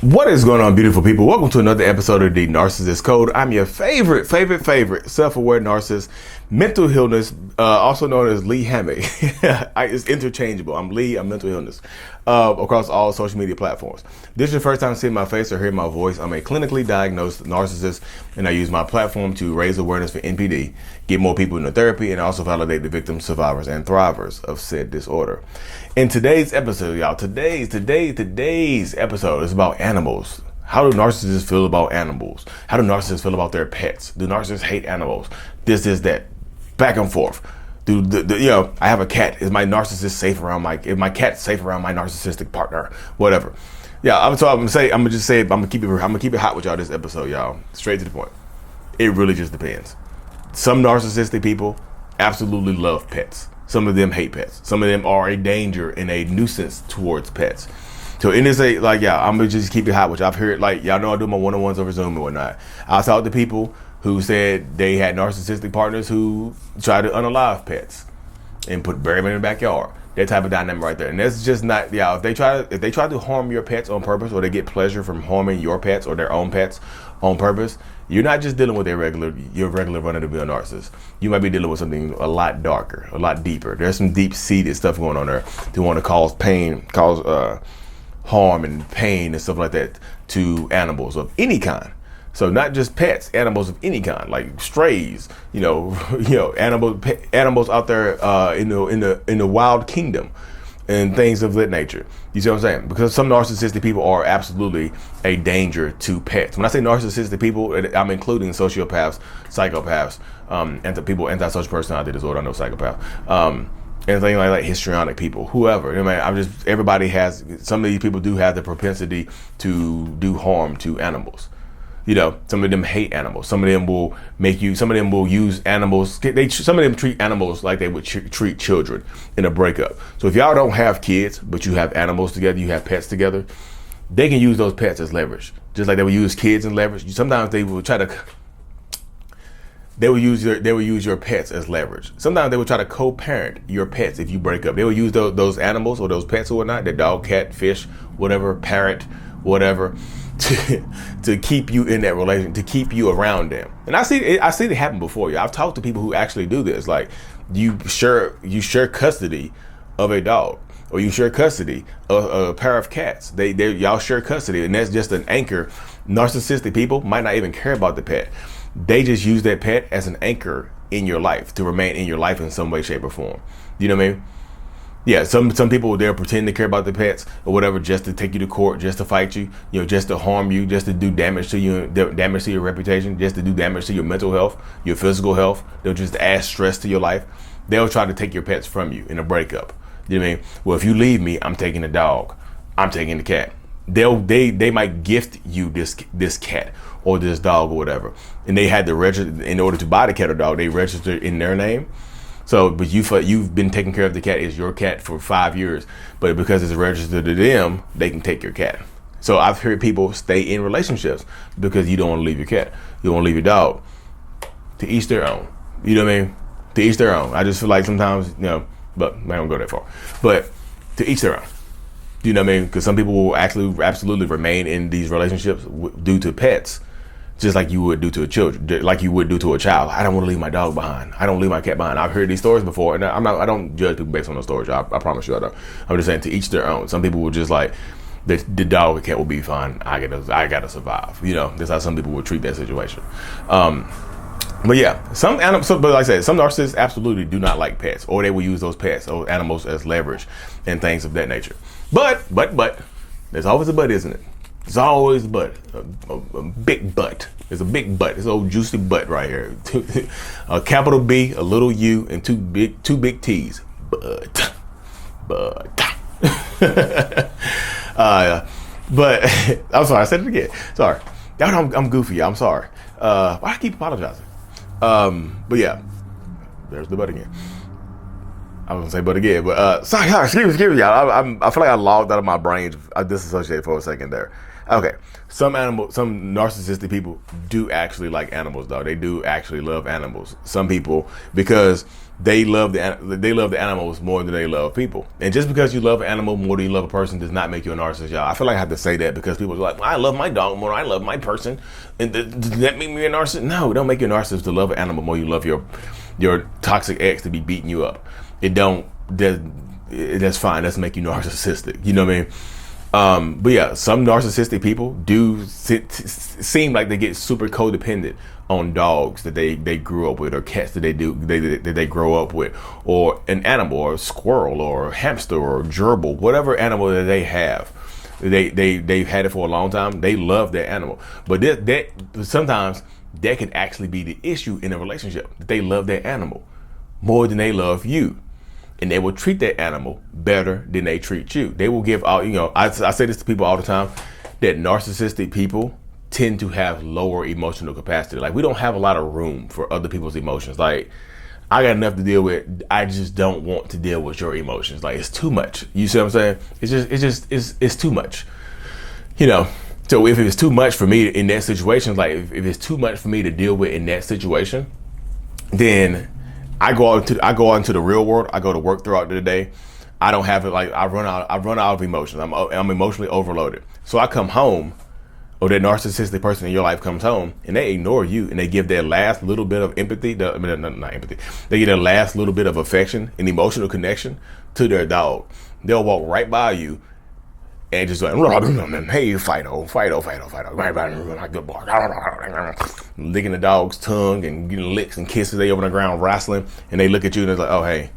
What is going on, beautiful people? Welcome to another episode of the Narcissists Code. I'm your favorite self-aware narcissist, mental illness, also known as Lee Hammock. It's interchangeable. I'm Lee, I'm mental illness, across all social media platforms. This is your first time seeing my face or hearing my voice. I'm a clinically diagnosed narcissist, and I use my platform to raise awareness for NPD, get more people into therapy, and also validate the victims, survivors, and thrivers of said disorder. In today's episode, y'all, today's episode is about animals. How do narcissists feel about animals? How do narcissists feel about their pets? Do narcissists hate animals? This is that. Back and forth. I have a cat. Is my narcissist safe around is my cat safe around my narcissistic partner? Whatever. Yeah, I'm gonna keep it hot with y'all this episode, y'all. Straight to the point. It really just depends. Some narcissistic people absolutely love pets. Some of them hate pets. Some of them are a danger and a nuisance towards pets. So in this, I'm gonna just keep it hot, which I've heard, y'all know I do my one-on-ones over Zoom and whatnot. I talk to people who said they had narcissistic partners who tried to unalive pets and bury them in the backyard. That type of dynamic right there. And that's just not, if they try to harm your pets on purpose, or they get pleasure from harming your pets or their own pets on purpose, you're not just dealing with your regular run-of-the-mill narcissist. You might be dealing with something a lot darker, a lot deeper. There's some deep-seated stuff going on there. They want to cause harm and pain and stuff like that to animals of any kind. So not just pets, animals of any kind, like strays, animals out there in the wild kingdom and things of that nature. You see what I'm saying? Because some narcissistic people are absolutely a danger to pets. When I say narcissistic people, I'm including sociopaths, psychopaths, and antisocial personality disorder. I know psychopath. And things like histrionic people, whoever. Everybody has, some of these people do have the propensity to do harm to animals. Some of them hate animals. Some of them will use animals. Some of them treat animals like they would treat children in a breakup. So if y'all don't have kids, but you have animals together, you have pets together, they can use those pets as leverage. Just like they would use kids as leverage. Sometimes they will use your pets as leverage. Sometimes they will try to co-parent your pets if you break up. They will use those animals or those pets or whatnot, the dog, cat, fish, whatever, parrot, whatever, to keep you in that relation, to keep you around them. And I see it happen before. I've talked to people who actually do this. Like you share custody of a dog, or you share custody of a pair of cats. Y'all share custody, and that's just an anchor. Narcissistic people might not even care about the pet. They just use that pet as an anchor in your life, to remain in your life in some way, shape, or form. You know what I mean? Yeah, some people, they'll pretend to care about the pets or whatever, just to take you to court, just to fight you, just to harm you, just to do damage to you, damage to your reputation, just to do damage to your mental health, your physical health. They'll just add stress to your life. They'll try to take your pets from you in a breakup. You know what I mean? Well, if you leave me, I'm taking the dog. I'm taking the cat. They might gift you this cat or this dog or whatever, and they had to register in order to buy the cat or dog. They registered in their name. So, but you've been taking care of the cat. It's your cat for 5 years, but because it's registered to them, they can take your cat. So I've heard people stay in relationships because you don't want to leave your cat, you don't want to leave your dog. To each their own. You know what I mean? To each their own. I just feel like sometimes, but I don't go that far. But to each their own. You know what I mean? Because some people will actually absolutely remain in these relationships due to pets, just like you would do to a child. I don't want to leave my dog behind. I don't leave my cat behind. I've heard these stories before, and I don't judge people based on those stories. I promise you I don't. I'm just saying, to each their own. Some people will just like, the dog or cat will be fine. I gotta survive. That's how some people will treat that situation. But yeah, some animals. But like I said, some narcissists absolutely do not like pets, or they will use those pets or animals as leverage and things of that nature. But there's always a but, isn't it? It's always a butt, a big butt. It's a big butt. It's an old juicy butt right here. A capital B, a little U, and two big T's. But. But I'm sorry. I said it again. Sorry. I'm goofy. I'm sorry. Why I keep apologizing? But yeah, there's the butt again. I was gonna say, but again, but sorry, excuse me, y'all. I feel like I logged out of my brain. I disassociated for a second there. Okay, some narcissistic people do actually like animals, though. They do actually love animals. Some people, because they love the animals more than they love people. And just because you love an animal more than you love a person does not make you a narcissist, y'all. I feel like I have to say that because people are like, well, I love my dog more than I love my person, and does that make me a narcissist? No, it don't make you a narcissist to love an animal more than you love your toxic ex to be beating you up. It don't. That's fine. Doesn't make you narcissistic. You know what I mean? But yeah, some narcissistic people do seem like they get super codependent on dogs that they grew up with, or cats that they grow up with, or an animal, or a squirrel, or a hamster, or a gerbil, whatever animal that they have. They've had it for a long time. They love that animal, but that sometimes that can actually be the issue in a relationship. That they love that animal more than they love you. And they will treat that animal better than they treat you. They will give all, I say this to people all the time, that narcissistic people tend to have lower emotional capacity. Like, we don't have a lot of room for other people's emotions. Like, I got enough to deal with. I just don't want to deal with your emotions. Like, it's too much. You see what I'm saying? It's too much. So if it's too much for me in that situation, like if it's too much for me to deal with in that situation, then I go out into the real world. I go to work throughout the day. I don't have it. Like, I run out of emotions. I'm emotionally overloaded. So I come home, or that narcissistic person in your life comes home, and they ignore you, and they give their last little bit of empathy. Not empathy. They give their last little bit of affection and emotional connection to their dog. They'll walk right by you and just like, hey, Fido, good boy, licking the dog's tongue and getting licks and kisses. They over the ground wrestling, and they look at you and they're like, oh, hey.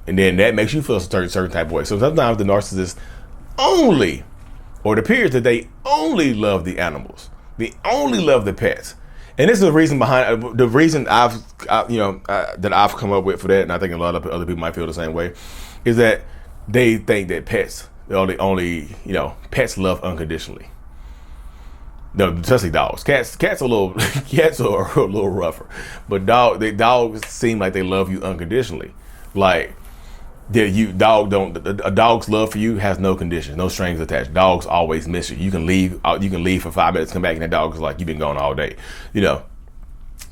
And then that makes you feel a certain type of way. So sometimes the narcissist it appears that they only love the animals. They only love the pets. And this is the reason behind the reason that I've come up with for that, and I think a lot of other people might feel the same way, is that they think that pets love unconditionally. No, especially dogs. Cats are a little rougher, but dogs seem like they love you unconditionally. Like, a dog's love for you has no conditions, no strings attached. Dogs always miss you. You can leave for 5 minutes, come back, and that dog is like, you've been gone all day.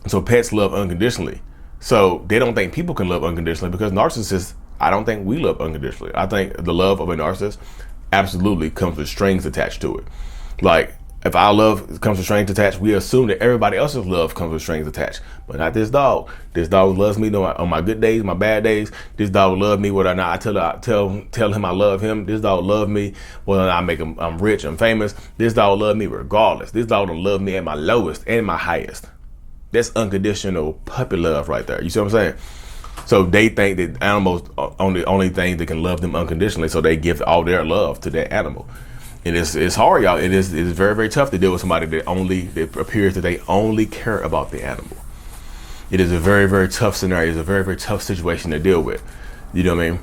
So pets love unconditionally. So they don't think people can love unconditionally, because narcissists, I don't think we love unconditionally. I think the love of a narcissist absolutely comes with strings attached to it. Like, if our love comes with strings attached, we assume that everybody else's love comes with strings attached, but not this dog. This dog loves me on my good days, my bad days. This dog loves me whether or not I tell him I love him. This dog loves me whether or not I'm rich, I'm famous. This dog loves me regardless. This dog will love me at my lowest and my highest. That's unconditional puppy love right there. You see what I'm saying? So they think that animals are only thing that can love them unconditionally, so they give all their love to that animal. And it's hard, y'all. It's very, very tough to deal with somebody that appears that they only care about the animal. It is a very, very tough scenario. It's a very, very tough situation to deal with. You know what I mean?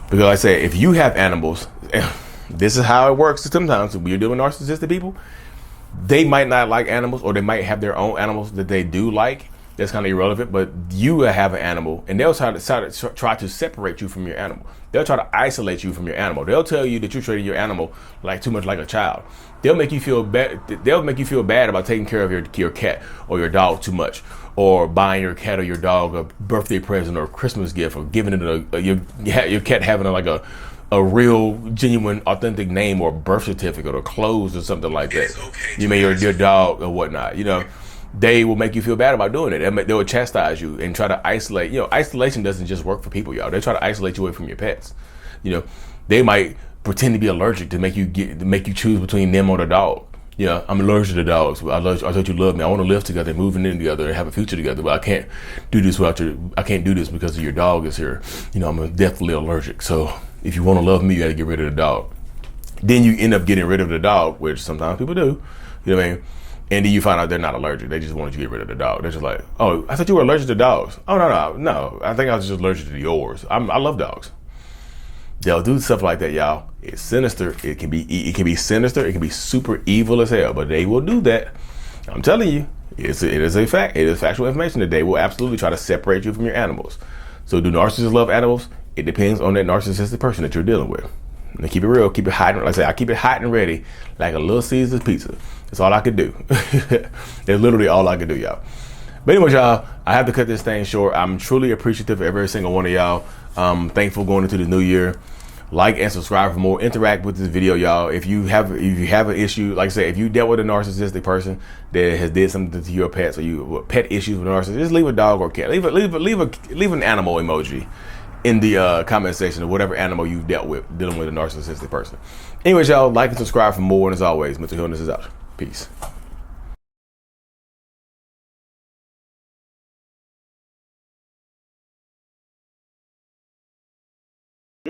Because like I say, if you have animals, this is how it works sometimes. When you're dealing with narcissistic people, they might not like animals, or they might have their own animals that they do like. That's kind of irrelevant, but you have an animal, and they'll try to separate you from your animal. They'll try to isolate you from your animal. They'll tell you that you're treating your animal like too much like a child. They'll make you feel bad. They'll make you feel bad about taking care of your cat or your dog too much, or buying your cat or your dog a birthday present or a Christmas gift, or giving it your cat having a real, genuine, authentic name or birth certificate or clothes or something like that. You may your dog or whatnot. They will make you feel bad about doing it. They will chastise you and try to isolate. Isolation doesn't just work for people, y'all. They try to isolate you away from your pets. They might pretend to be allergic to make you choose between them or the dog. I'm allergic to dogs. I thought you loved me. I want to live together, moving in together, and have a future together. But I can't do this I can't do this because of your dog is here. I'm definitely allergic. So if you want to love me, you got to get rid of the dog. Then you end up getting rid of the dog, which sometimes people do. You know what I mean? And then you find out they're not allergic. They just wanted you to get rid of the dog. They're just like, oh, I thought you were allergic to dogs. Oh, no. I think I was just allergic to yours. I love dogs. They'll do stuff like that, y'all. It's sinister. It can be sinister. It can be super evil as hell, but they will do that. I'm telling you, it is a fact. It is factual information that they will absolutely try to separate you from your animals. So do narcissists love animals? It depends on that narcissistic person that you're dealing with. And keep it real, keep it hot. Like I say, I keep it hot and ready, like a Little Caesar's pizza. That's all I could do. That's literally all I could do, y'all. But anyway, y'all, I have to cut this thing short. I'm truly appreciative of every single one of y'all. Thankful going into the new year. Like and subscribe for more. Interact with this video, y'all. If you have an issue, like I said, if you dealt with a narcissistic person that has did something to your pets, or you pet issues with a narcissist, just leave a dog or cat. Leave an animal emoji in the comment section of whatever animal you've dealt with dealing with a narcissistic person. Anyways, y'all, like and subscribe for more. And as always, mental illness is out. Peace.